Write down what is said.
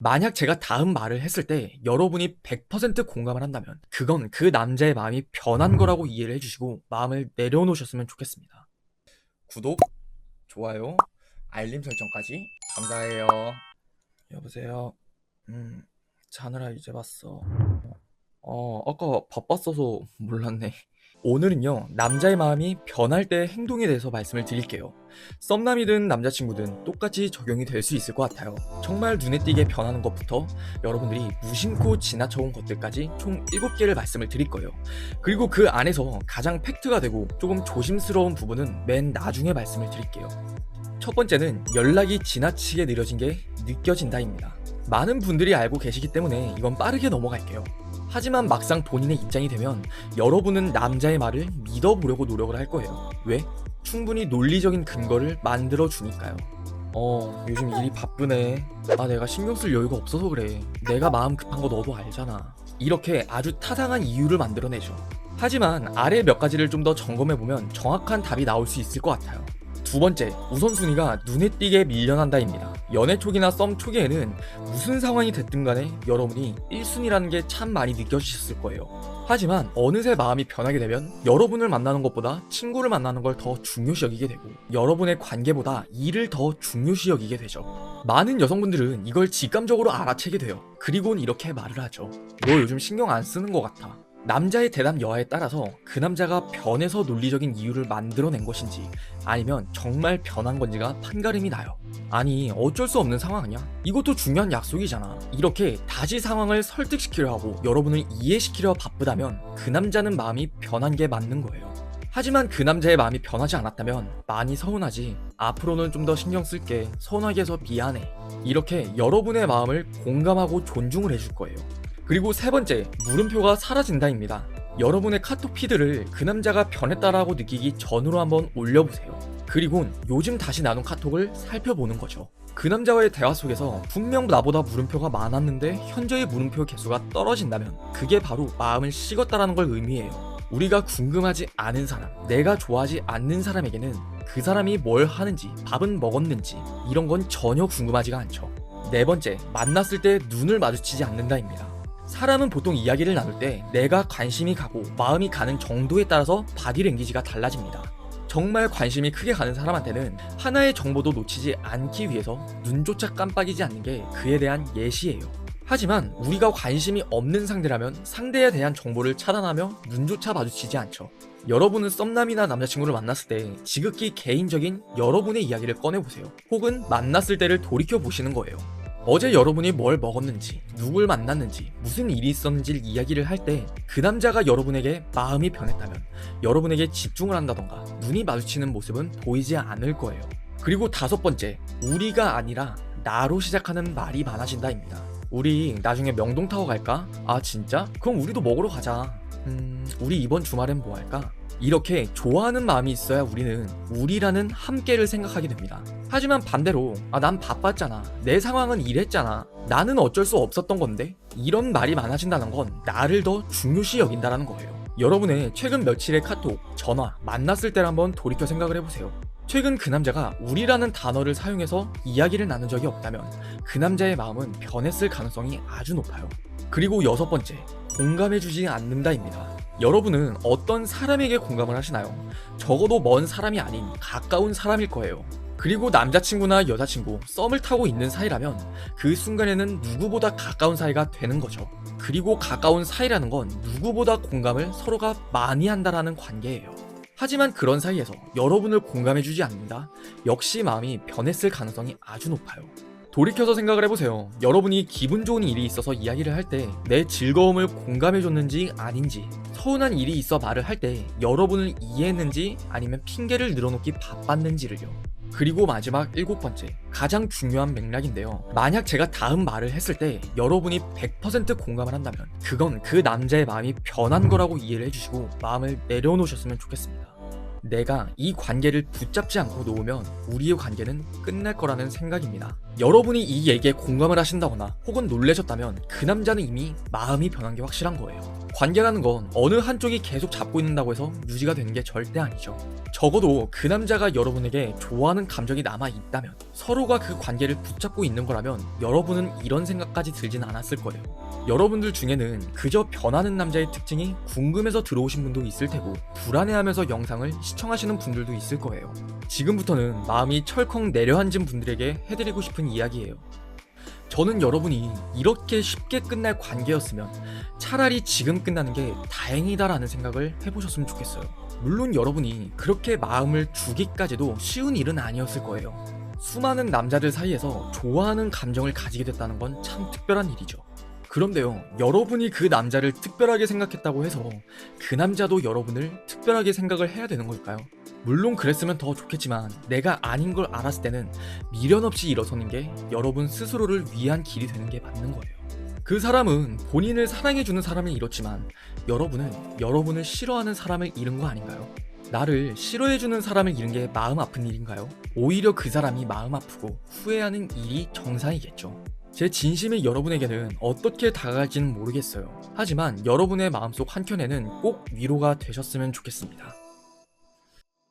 만약 제가 다음 말을 했을 때 여러분이 100% 공감을 한다면 그건 그 남자의 마음이 변한 거라고 이해를 해주시고 마음을 내려놓으셨으면 좋겠습니다. 구독, 좋아요, 알림 설정까지 감사해요. 여보세요. 자느라 이제 봤어. 아까 바빴어서 몰랐네. 오늘은요, 남자의 마음이 변할 때 행동에 대해서 말씀을 드릴게요. 썸남이든 남자친구든 똑같이 적용이 될 수 있을 것 같아요. 정말 눈에 띄게 변하는 것부터 여러분들이 무심코 지나쳐온 것들까지 총 7개를 말씀을 드릴 거예요. 그리고 그 안에서 가장 팩트가 되고 조금 조심스러운 부분은 맨 나중에 말씀을 드릴게요. 첫 번째는 연락이 지나치게 느려진 게 느껴진다입니다. 많은 분들이 알고 계시기 때문에 이건 빠르게 넘어갈게요. 하지만 막상 본인의 입장이 되면 여러분은 남자의 말을 믿어보려고 노력을 할 거예요. 왜? 충분히 논리적인 근거를 만들어 주니까요. 요즘 일이 바쁘네. 내가 신경 쓸 여유가 없어서 그래. 내가 마음 급한 거 너도 알잖아. 이렇게 아주 타당한 이유를 만들어내죠. 하지만 아래 몇 가지를 좀 더 점검해보면 정확한 답이 나올 수 있을 것 같아요. 두 번째, 우선순위가 눈에 띄게 밀려난다입니다. 연애 초기나 썸 초기에는 무슨 상황이 됐든 간에 여러분이 1순위라는 게 참 많이 느껴지셨을 거예요. 하지만 어느새 마음이 변하게 되면 여러분을 만나는 것보다 친구를 만나는 걸 더 중요시 여기게 되고 여러분의 관계보다 일을 더 중요시 여기게 되죠. 많은 여성분들은 이걸 직감적으로 알아채게 돼요. 그리고는 이렇게 말을 하죠. 너 요즘 신경 안 쓰는 것 같아. 남자의 대답 여하에 따라서 그 남자가 변해서 논리적인 이유를 만들어낸 것인지 아니면 정말 변한 건지가 판가름이 나요. 아니 어쩔 수 없는 상황 아니야? 이것도 중요한 약속이잖아. 이렇게 다시 상황을 설득시키려 하고 여러분을 이해시키려 바쁘다면 그 남자는 마음이 변한 게 맞는 거예요. 하지만 그 남자의 마음이 변하지 않았다면 많이 서운하지. 앞으로는 좀 더 신경 쓸게. 서운하게 해서 미안해. 이렇게 여러분의 마음을 공감하고 존중을 해줄 거예요. 그리고 세 번째, 물음표가 사라진다입니다. 여러분의 카톡 피드를 그 남자가 변했다라고 느끼기 전으로 한번 올려보세요. 그리곤 요즘 다시 나눈 카톡을 살펴보는 거죠. 그 남자와의 대화 속에서 분명 나보다 물음표가 많았는데 현재의 물음표 개수가 떨어진다면 그게 바로 마음을 식었다라는 걸 의미해요. 우리가 궁금하지 않은 사람, 내가 좋아하지 않는 사람에게는 그 사람이 뭘 하는지, 밥은 먹었는지 이런 건 전혀 궁금하지가 않죠. 네 번째, 만났을 때 눈을 마주치지 않는다입니다. 사람은 보통 이야기를 나눌 때 내가 관심이 가고 마음이 가는 정도에 따라서 바디랭귀지가 달라집니다. 정말 관심이 크게 가는 사람한테는 하나의 정보도 놓치지 않기 위해서 눈조차 깜빡이지 않는 게 그에 대한 예시예요. 하지만 우리가 관심이 없는 상대라면 상대에 대한 정보를 차단하며 눈조차 마주치지 않죠. 여러분은 썸남이나 남자친구를 만났을 때 지극히 개인적인 여러분의 이야기를 꺼내보세요. 혹은 만났을 때를 돌이켜보시는 거예요. 어제 여러분이 뭘 먹었는지, 누굴 만났는지, 무슨 일이 있었는지를 이야기를 할 때 그 남자가 여러분에게 마음이 변했다면 여러분에게 집중을 한다던가 눈이 마주치는 모습은 보이지 않을 거예요. 그리고 다섯 번째, 우리가 아니라 나로 시작하는 말이 많아진다입니다. 우리 나중에 명동타워 갈까? 아 진짜? 그럼 우리도 먹으러 가자. 우리 이번 주말엔 뭐 할까? 이렇게 좋아하는 마음이 있어야 우리는 우리라는 함께를 생각하게 됩니다. 하지만 반대로 난 바빴잖아. 내 상황은 이랬잖아. 나는 어쩔 수 없었던 건데 이런 말이 많아진다는 건 나를 더 중요시 여긴다는 거예요. 여러분의 최근 며칠의 카톡, 전화, 만났을 때를 한번 돌이켜 생각을 해보세요. 최근 그 남자가 우리라는 단어를 사용해서 이야기를 나눈 적이 없다면 그 남자의 마음은 변했을 가능성이 아주 높아요. 그리고 여섯 번째, 공감해주지 않는다입니다. 여러분은 어떤 사람에게 공감을 하시나요? 적어도 먼 사람이 아닌 가까운 사람일 거예요. 그리고 남자친구나 여자친구, 썸을 타고 있는 사이라면 그 순간에는 누구보다 가까운 사이가 되는 거죠. 그리고 가까운 사이라는 건 누구보다 공감을 서로가 많이 한다라는 관계예요. 하지만 그런 사이에서 여러분을 공감해주지 않는다? 역시 마음이 변했을 가능성이 아주 높아요. 돌이켜서 생각을 해보세요. 여러분이 기분 좋은 일이 있어서 이야기를 할 때 내 즐거움을 공감해줬는지 아닌지, 서운한 일이 있어 말을 할 때 여러분을 이해했는지 아니면 핑계를 늘어놓기 바빴는지를요. 그리고 마지막 일곱 번째, 가장 중요한 맥락인데요. 만약 제가 다음 말을 했을 때 여러분이 100% 공감을 한다면 그건 그 남자의 마음이 변한 거라고 이해를 해주시고 마음을 내려놓으셨으면 좋겠습니다. 내가 이 관계를 붙잡지 않고 놓으면 우리의 관계는 끝날 거라는 생각입니다. 여러분이 이 얘기에 공감을 하신다거나 혹은 놀라셨다면 그 남자는 이미 마음이 변한 게 확실한 거예요. 관계라는 건 어느 한쪽이 계속 잡고 있는다고 해서 유지가 되는 게 절대 아니죠. 적어도 그 남자가 여러분에게 좋아하는 감정이 남아 있다면, 서로가 그 관계를 붙잡고 있는 거라면 여러분은 이런 생각까지 들진 않았을 거예요. 여러분들 중에는 그저 변하는 남자의 특징이 궁금해서 들어오신 분도 있을 테고, 불안해하면서 영상을 시청하시는 분들도 있을 거예요. 지금부터는 마음이 철컥 내려앉은 분들에게 해드리고 싶은 이야기예요. 저는 여러분이 이렇게 쉽게 끝날 관계였으면 차라리 지금 끝나는 게 다행이다라는 생각을 해보셨으면 좋겠어요. 물론 여러분이 그렇게 마음을 주기까지도 쉬운 일은 아니었을 거예요. 수많은 남자들 사이에서 좋아하는 감정을 가지게 됐다는 건 참 특별한 일이죠. 그런데요, 여러분이 그 남자를 특별하게 생각했다고 해서 그 남자도 여러분을 특별하게 생각을 해야 되는 걸까요? 물론 그랬으면 더 좋겠지만, 내가 아닌 걸 알았을 때는 미련 없이 일어서는 게 여러분 스스로를 위한 길이 되는 게 맞는 거예요. 그 사람은 본인을 사랑해주는 사람을 잃었지만, 여러분은 여러분을 싫어하는 사람을 잃은 거 아닌가요? 나를 싫어해주는 사람을 잃은 게 마음 아픈 일인가요? 오히려 그 사람이 마음 아프고 후회하는 일이 정상이겠죠. 제 진심이 여러분에게는 어떻게 다가갈지는 모르겠어요. 하지만 여러분의 마음속 한켠에는 꼭 위로가 되셨으면 좋겠습니다.